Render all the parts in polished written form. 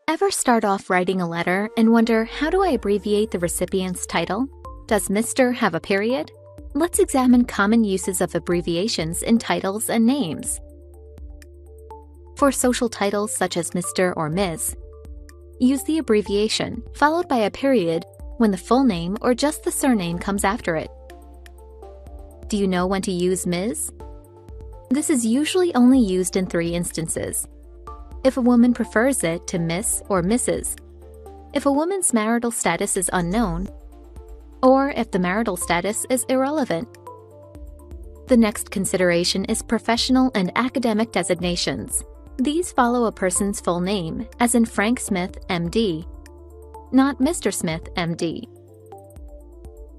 Ever start off writing a letter and wonder, how do I abbreviate the recipient's title? Does Mr. have a period? Let's examine common uses of abbreviations in titles and names. For social titles such as Mr. or Ms., use the abbreviation followed by a period when the full name or just the surname comes after it. Do you know when to use Ms.? This is usually only used in 3 instances. If a woman prefers it to Miss or Mrs., if a woman's marital status is unknown, or if the marital status is irrelevant. The next consideration is professional and academic designations. These follow a person's full name, as in Frank Smith, MD, not Mr. Smith, MD.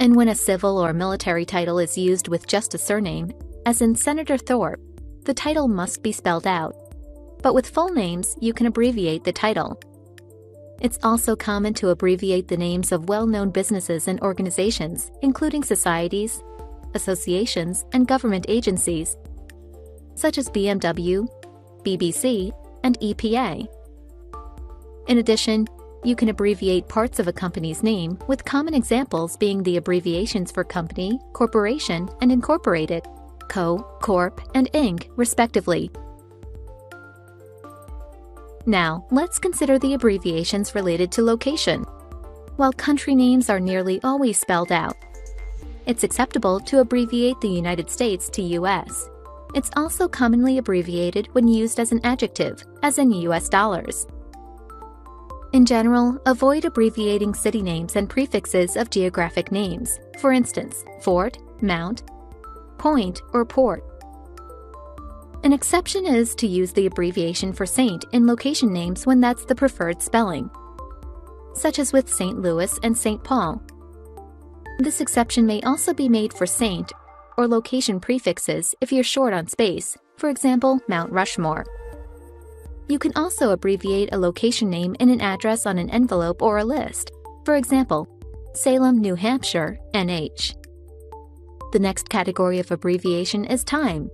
And when a civil or military title is used with just a surname, as in Senator Thorpe, the title must be spelled out. But with full names, you can abbreviate the title. It's also common to abbreviate the names of well-known businesses and organizations, including societies, associations, and government agencies, such as BMW, BBC, and EPA. In addition, you can abbreviate parts of a company's name, with common examples being the abbreviations for company, corporation, and incorporated, co, corp, and inc., respectively. Now, let's consider the abbreviations related to location. While country names are nearly always spelled out, it's acceptable to abbreviate the United States to US. It's also commonly abbreviated when used as an adjective, as in US dollars. In general, avoid abbreviating city names and prefixes of geographic names, for instance, Fort, Mount, Point, or Port. An exception is to use the abbreviation for Saint in location names when that's the preferred spelling, such as with St. Louis and St. Paul. This exception may also be made for Saint or location prefixes if you're short on space, for example, Mount Rushmore. You can also abbreviate a location name in an address on an envelope or a list, for example, Salem, New Hampshire, NH. The next category of abbreviation is time.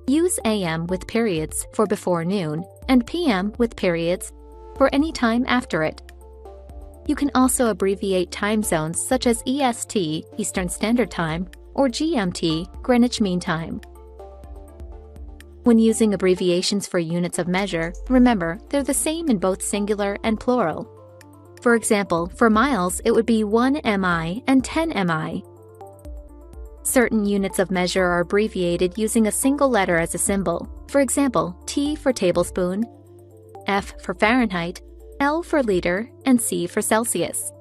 Use AM with periods for before noon and PM with periods for any time after it. You can also abbreviate time zones such as EST, Eastern Standard Time, or GMT, Greenwich Mean Time. When using abbreviations for units of measure, remember they're the same in both singular and plural. For example, for miles, it would be 1 mi and 10 mi. Certain units of measure are abbreviated using a single letter as a symbol. For example, T for tablespoon, F for Fahrenheit, L for liter, and C for Celsius.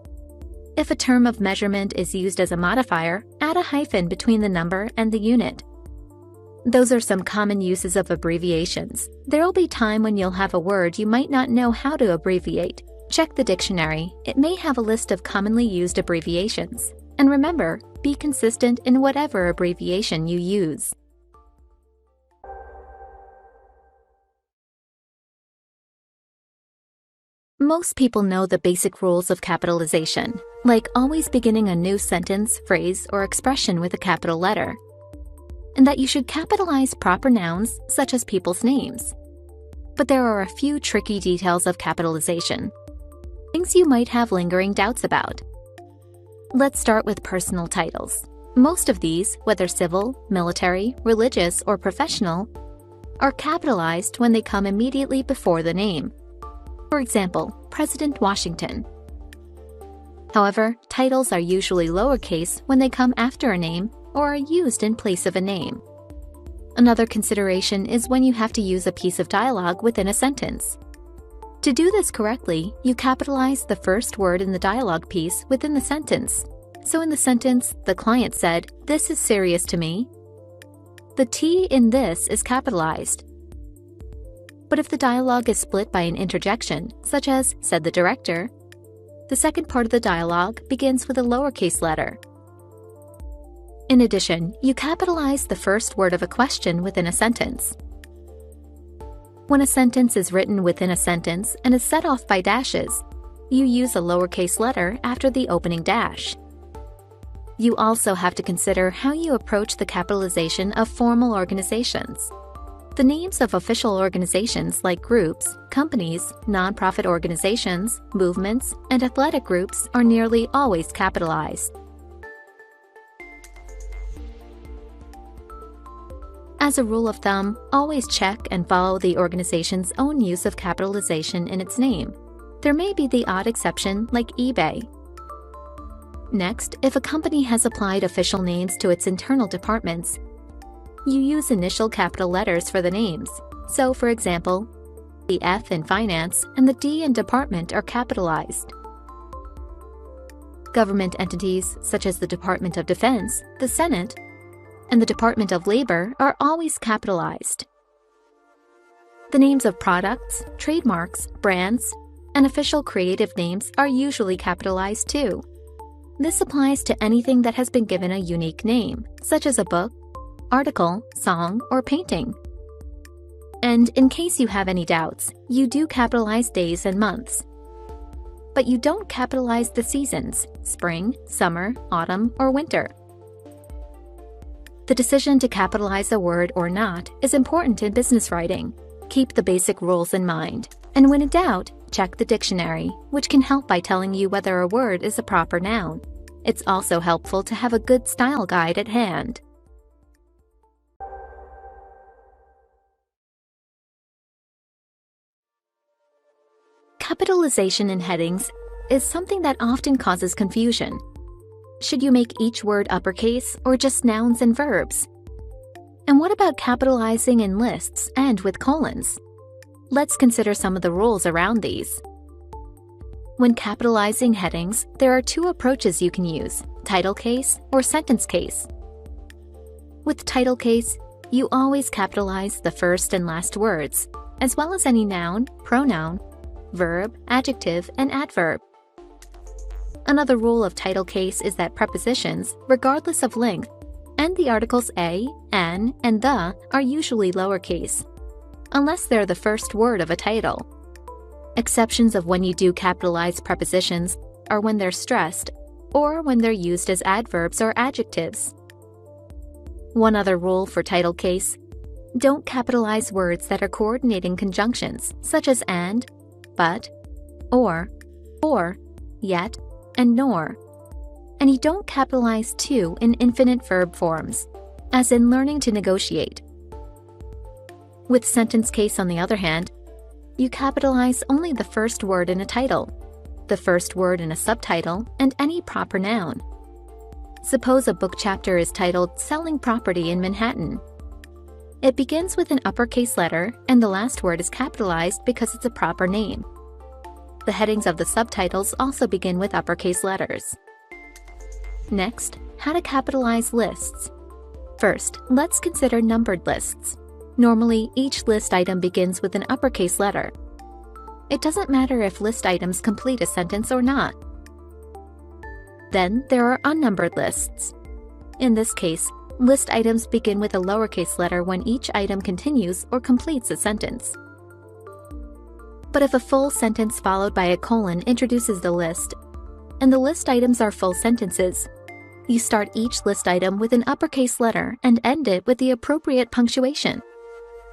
If a term of measurement is used as a modifier, add a hyphen between the number and the unit. Those are some common uses of abbreviations. There'll be time when you'll have a word you might not know how to abbreviate. Check the dictionary. It may have a list of commonly used abbreviations. And remember, be consistent in whatever abbreviation you use. Most people know the basic rules of capitalization, like always beginning a new sentence, phrase, or expression with a capital letter, and that you should capitalize proper nouns such as people's names. But there are a few tricky details of capitalization, things you might have lingering doubts about. Let's start with personal titles. Most of these, whether civil, military, religious, or professional, are capitalized when they come immediately before the name. For example, President Washington. However, titles are usually lowercase when they come after a name or are used in place of a name. Another consideration is when you have to use a piece of dialogue within a sentence. To do this correctly, you capitalize the first word in the dialogue piece within the sentence. So in the sentence, the client said, "This is serious to me," the T in this is capitalized. But if the dialogue is split by an interjection, such as, "said the director," the second part of the dialogue begins with a lowercase letter. In addition, you capitalize the first word of a question within a sentence. When a sentence is written within a sentence and is set off by dashes, you use a lowercase letter after the opening dash. You also have to consider how you approach the capitalization of formal organizations. The names of official organizations like groups, companies, nonprofit organizations, movements, and athletic groups are nearly always capitalized. As a rule of thumb, always check and follow the organization's own use of capitalization in its name. There may be the odd exception, like eBay. Next, if a company has applied official names to its internal departments, you use initial capital letters for the names. So, for example, the F in finance and the D in department are capitalized. Government entities such as the Department of Defense, the Senate, and the Department of Labor are always capitalized. The names of products, trademarks, brands, and official creative names are usually capitalized too. This applies to anything that has been given a unique name, such as a book, article, song, or painting. And in case you have any doubts, you do capitalize days and months. But you don't capitalize the seasons, spring, summer, autumn, or winter. The decision to capitalize a word or not is important in business writing. Keep the basic rules in mind, and when in doubt, check the dictionary, which can help by telling you whether a word is a proper noun. It's also helpful to have a good style guide at hand. Capitalization in headings is something that often causes confusion. Should you make each word uppercase or just nouns and verbs? And what about capitalizing in lists and with colons? Let's consider some of the rules around these. When capitalizing headings, there are two approaches you can use: title case or sentence case. With title case, you always capitalize the first and last words, as well as any noun, pronoun, verb, adjective, and adverb. Another rule of title case is that prepositions, regardless of length, and the articles a, an, and the are usually lowercase, unless they're the first word of a title. Exceptions of when you do capitalize prepositions are when they're stressed or when they're used as adverbs or adjectives. One other rule for title case: don't capitalize words that are coordinating conjunctions, such as and, but, or, yet, and nor. And you don't capitalize to in infinite verb forms, as in learning to negotiate. With sentence case, on the other hand, you capitalize only the first word in a title, the first word in a subtitle, and any proper noun. Suppose a book chapter is titled Selling Property in Manhattan. It begins with an uppercase letter, and the last word is capitalized because it's a proper name. The headings of the subtitles also begin with uppercase letters. Next, how to capitalize lists. First, let's consider numbered lists. Normally, each list item begins with an uppercase letter. It doesn't matter if list items complete a sentence or not. Then there are unnumbered lists. In this case, list items begin with a lowercase letter when each item continues or completes a sentence. But if a full sentence followed by a colon introduces the list, and the list items are full sentences, you start each list item with an uppercase letter and end it with the appropriate punctuation.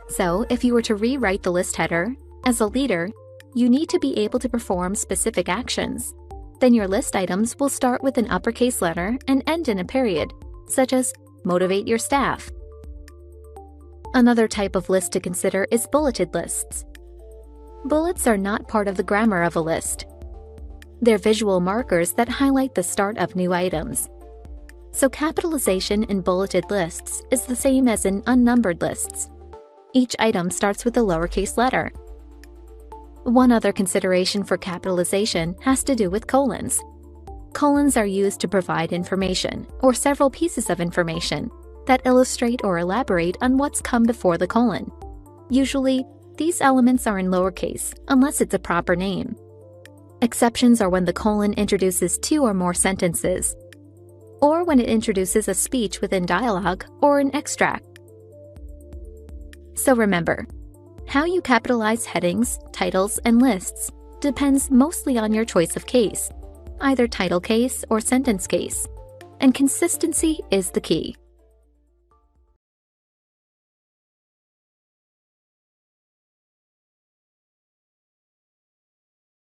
So, if you were to rewrite the list header, as a leader, you need to be able to perform specific actions. Then your list items will start with an uppercase letter and end in a period, such as motivate your staff. Another type of list to consider is bulleted lists. Bullets are not part of the grammar of a list. They're visual markers that highlight the start of new items. So capitalization in bulleted lists is the same as in unnumbered lists. Each item starts with a lowercase letter. One other consideration for capitalization has to do with colons. Colons are used to provide information, or several pieces of information, that illustrate or elaborate on what's come before the colon. Usually, these elements are in lowercase, unless it's a proper name. Exceptions are when the colon introduces two or more sentences, or when it introduces a speech within dialogue or an extract. So remember, how you capitalize headings, titles, and lists depends mostly on your choice of case, either title case or sentence case, and consistency is the key.